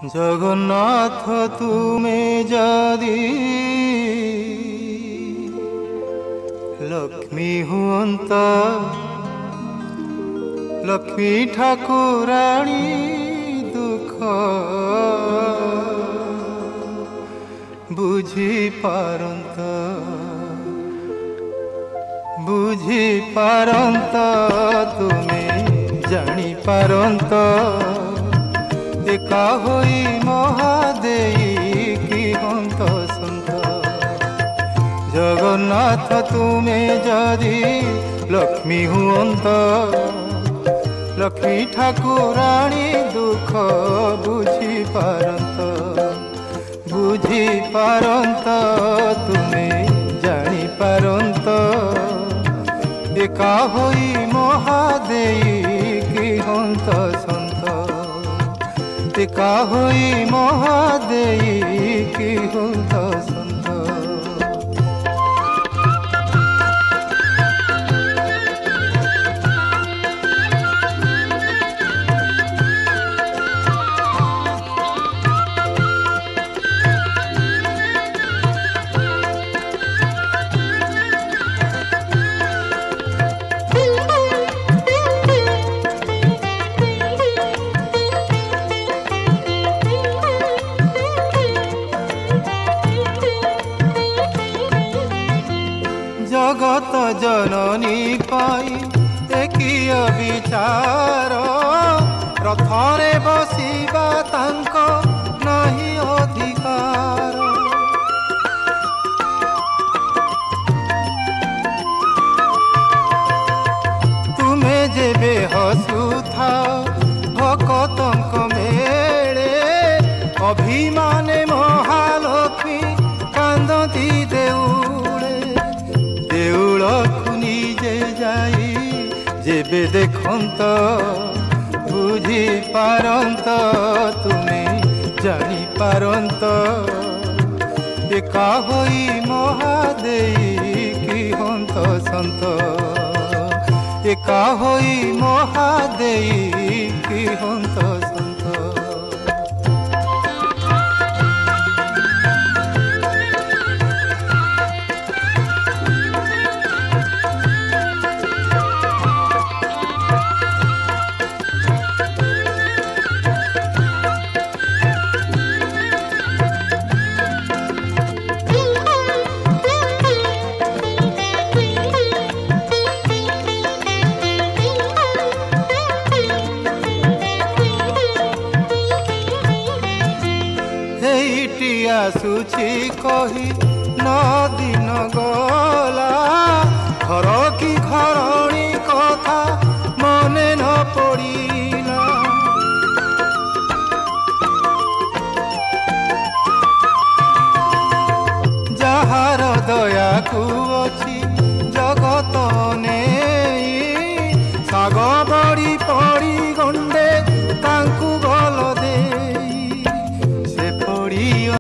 जगन्नाथ तुमे जदि लक्ष्मी हुअंत लक्ष्मी ठाकुराणी दुख बुझी पारंत तुमे जानी पारंत एका होई महादेई की हंत सन्त जगन्नाथ तुमे जदि लक्ष्मी हुअंत लक्ष्मी ठाकुराणी दुख बुझी पारंत तुमे जानी पारंत एका होई महादेई की हंत सन्त एका होई महादेई की हंत सन्त। जगत जननी पाई एकिय विचार रथरे बसिबा तांको नहीं अधिकार तुमे जेबे हसुथा भकतंक मेले अभिमाने महालक्ष्मी कांदती देउलखु निजे जाई जेबे देखंत बुझी पारंत तुमे जानी पारंत एका होई महादेई की हंत सन्त एका होई महादेई की हंत सन्त। आसुची कही नदी